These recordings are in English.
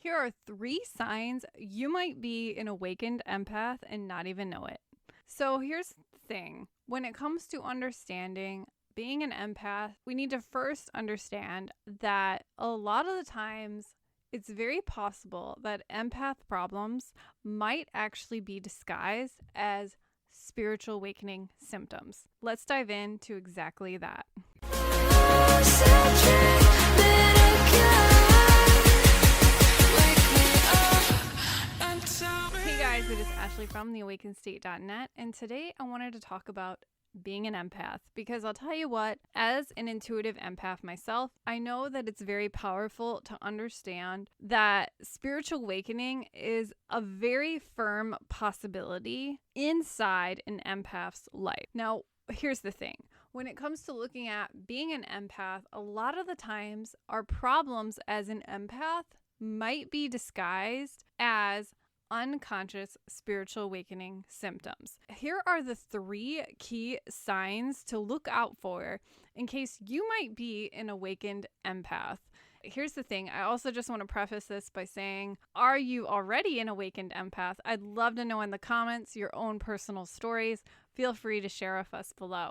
Here are 3 signs you might be an awakened empath and not even know it. So here's the thing. When it comes to understanding being an empath, we need to first understand that a lot of the times it's very possible that empath problems might actually be disguised as spiritual awakening symptoms. Let's dive into exactly that. Hey guys, it is Ashley from theawakenstate.net, and today I wanted to talk about being an empath, because I'll tell you what, as an intuitive empath myself, I know that it's very powerful to understand that spiritual awakening is a very firm possibility inside an empath's life. Now, here's the thing. When it comes to looking at being an empath, a lot of the times our problems as an empath might be disguised as unconscious spiritual awakening symptoms. Here are the 3 key signs to look out for in case you might be an awakened empath. Here's the thing. I also just want to preface this by saying, are you already an awakened empath? I'd love to know in the comments your own personal stories. Feel free to share with us below.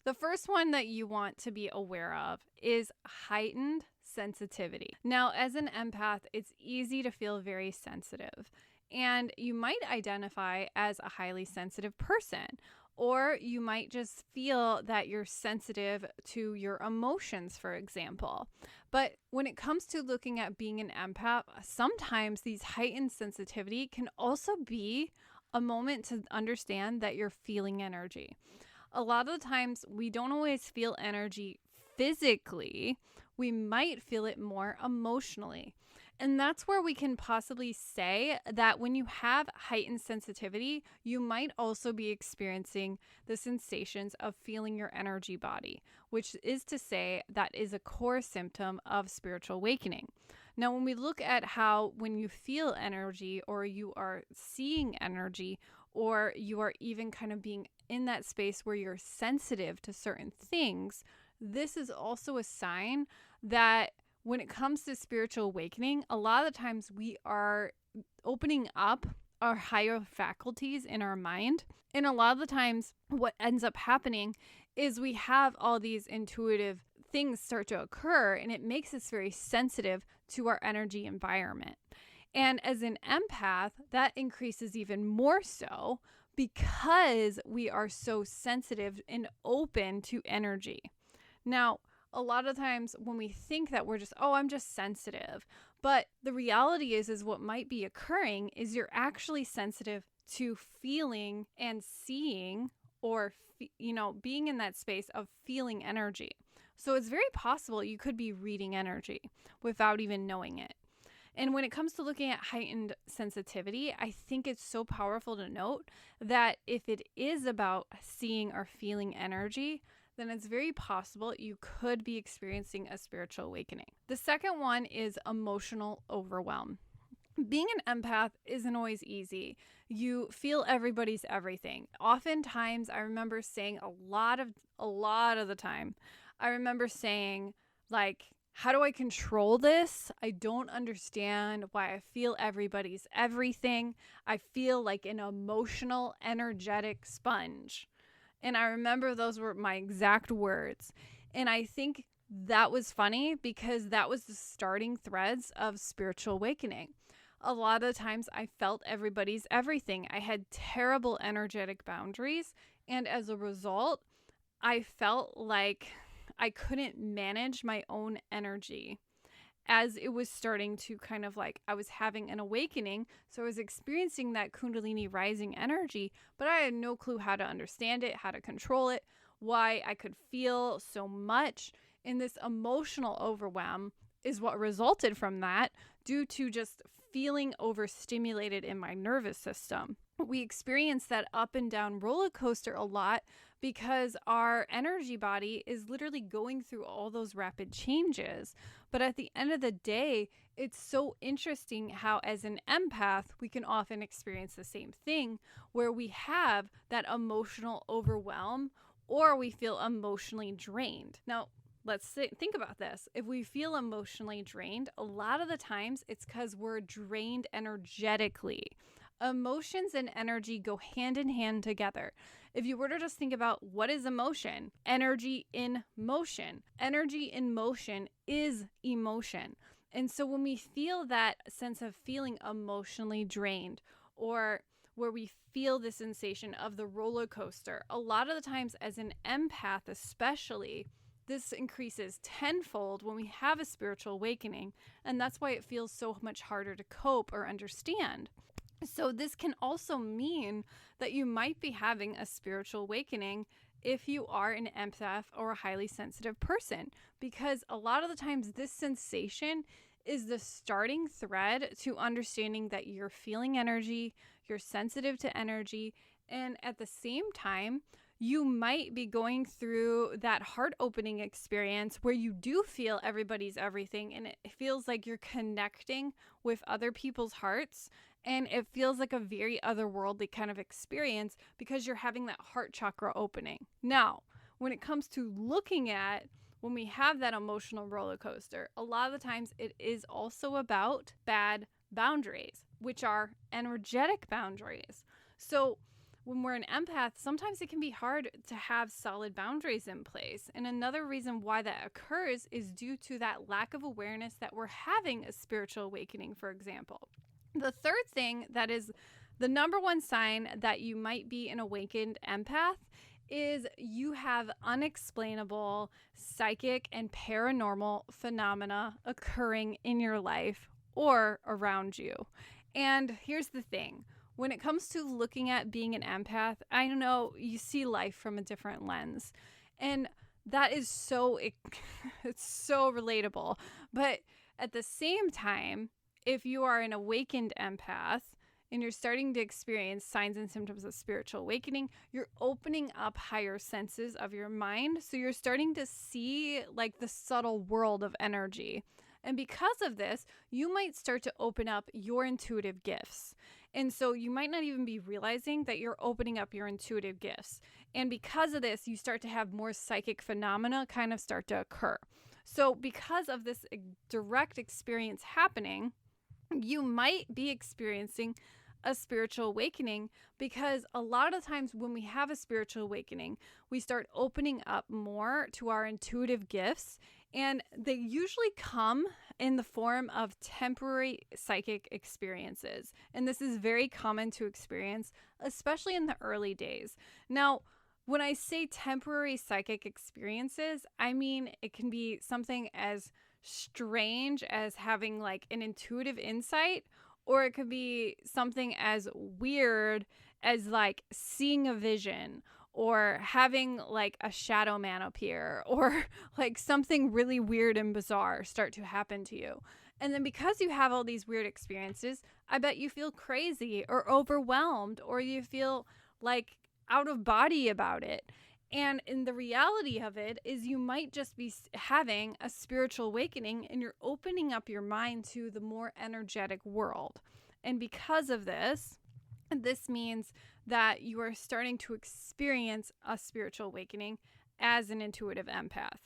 The first one that you want to be aware of is heightened sensitivity. Now, as an empath, it's easy to feel very sensitive. And you might identify as a highly sensitive person, or you might just feel that you're sensitive to your emotions, for example. But when it comes to looking at being an empath, sometimes these heightened sensitivity can also be a moment to understand that you're feeling energy. A lot of the times we don't always feel energy physically. We might feel it more emotionally. And that's where we can possibly say that when you have heightened sensitivity, you might also be experiencing the sensations of feeling your energy body, which is to say that is a core symptom of spiritual awakening. Now, when we look at how when you feel energy, or you are seeing energy, or you are even kind of being in that space where you're sensitive to certain things, this is also a sign that when it comes to spiritual awakening, a lot of the times we are opening up our higher faculties in our mind. And a lot of the times what ends up happening is we have all these intuitive things start to occur, and it makes us very sensitive to our energy environment. And as an empath, that increases even more so because we are so sensitive and open to energy. Now, a lot of times when we think that we're just, I'm just sensitive. But the reality is what might be occurring is you're actually sensitive to feeling and seeing, or, being in that space of feeling energy. So it's very possible you could be reading energy without even knowing it. And when it comes to looking at heightened sensitivity, I think it's so powerful to note that if it is about seeing or feeling energy, then it's very possible you could be experiencing a spiritual awakening. The second one is emotional overwhelm. Being an empath isn't always easy. You feel everybody's everything. Oftentimes, I remember saying a lot of the time, I remember saying, like, how do I control this? I don't understand why I feel everybody's everything. I feel like an emotional, energetic sponge. And I remember those were my exact words. And I think that was funny because that was the starting threads of spiritual awakening. A lot of the times I felt everybody's everything. I had terrible energetic boundaries. And as a result, I felt like I couldn't manage my own energy as it was starting to kind of like, I was having an awakening. So I was experiencing that Kundalini rising energy, but I had no clue how to understand it, how to control it, why I could feel so much. And this emotional overwhelm is what resulted from that, due to just feeling overstimulated in my nervous system. We experience that up and down roller coaster a lot because our energy body is literally going through all those rapid changes. But at the end of the day, it's so interesting how as an empath, we can often experience the same thing where we have that emotional overwhelm, or we feel emotionally drained. Now, think about this. If we feel emotionally drained, a lot of the times it's because we're drained energetically. Emotions and energy go hand in hand together. If you were to just think about what is emotion, energy in motion. Energy in motion is emotion. And so when we feel that sense of feeling emotionally drained, or where we feel the sensation of the roller coaster, a lot of the times as an empath especially, this increases tenfold when we have a spiritual awakening, and that's why it feels so much harder to cope or understand. So this can also mean that you might be having a spiritual awakening if you are an empath or a highly sensitive person, because a lot of the times this sensation is the starting thread to understanding that you're feeling energy, you're sensitive to energy, and at the same time, you might be going through that heart opening experience where you do feel everybody's everything, and it feels like you're connecting with other people's hearts, and it feels like a very otherworldly kind of experience because you're having that heart chakra opening. Now, when it comes to looking at when we have that emotional roller coaster, a lot of the times it is also about bad boundaries, which are energetic boundaries. So when we're an empath, sometimes it can be hard to have solid boundaries in place. And another reason why that occurs is due to that lack of awareness that we're having a spiritual awakening, for example. The third thing that is the number one sign that you might be an awakened empath is you have unexplainable psychic and paranormal phenomena occurring in your life or around you. And here's the thing. When it comes to looking at being an empath, I know you see life from a different lens. And that is it's so relatable. But at the same time, if you are an awakened empath and you're starting to experience signs and symptoms of spiritual awakening, you're opening up higher senses of your mind. So you're starting to see like the subtle world of energy. And because of this, you might start to open up your intuitive gifts. And so you might not even be realizing that you're opening up your intuitive gifts. And because of this, you start to have more psychic phenomena kind of start to occur. So because of this direct experience happening, you might be experiencing a spiritual awakening, because a lot of times when we have a spiritual awakening, we start opening up more to our intuitive gifts, and they usually come in the form of temporary psychic experiences. And this is very common to experience, especially in the early days. Now, when I say temporary psychic experiences, I mean it can be something as strange as having like an intuitive insight, or it could be something as weird as like seeing a vision, or having like a shadow man appear, or like something really weird and bizarre start to happen to you. And then because you have all these weird experiences, I bet you feel crazy or overwhelmed, or you feel like out of body about it. And in the reality of it is you might just be having a spiritual awakening, and you're opening up your mind to the more energetic world. And because of this, this means that you are starting to experience a spiritual awakening as an intuitive empath.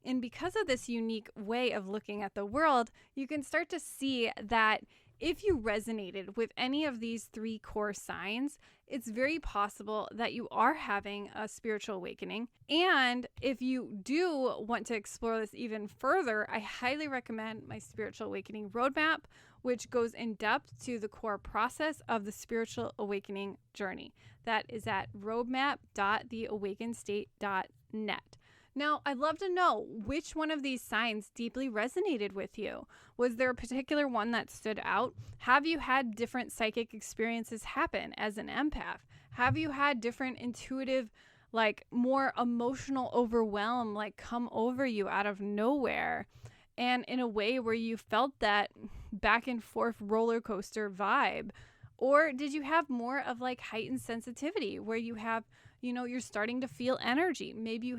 And because of this unique way of looking at the world, you can start to see that if you resonated with any of these three core signs, it's very possible that you are having a spiritual awakening. And if you do want to explore this even further, I highly recommend my Spiritual Awakening Roadmap, which goes in depth to the core process of the spiritual awakening journey. That is at roadmap.theawakenstate.net. Now, I'd love to know which one of these signs deeply resonated with you. Was there a particular one that stood out? Have you had different psychic experiences happen as an empath? Have you had different intuitive, like more emotional overwhelm, like come over you out of nowhere? And in a way where you felt that back and forth roller coaster vibe? Or did you have more of like heightened sensitivity where you have, you're starting to feel energy? Maybe you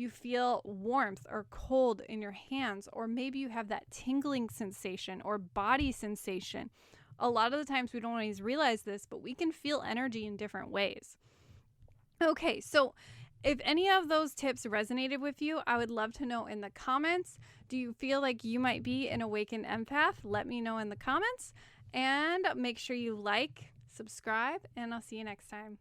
feel warmth or cold in your hands, or maybe you have that tingling sensation or body sensation. A lot of the times we don't always realize this, but we can feel energy in different ways. Okay, so If any of those tips resonated with you, I would love to know in the comments. Do you feel like you might be an awakened empath? Let me know in the comments. And make sure you like, subscribe, and I'll see you next time.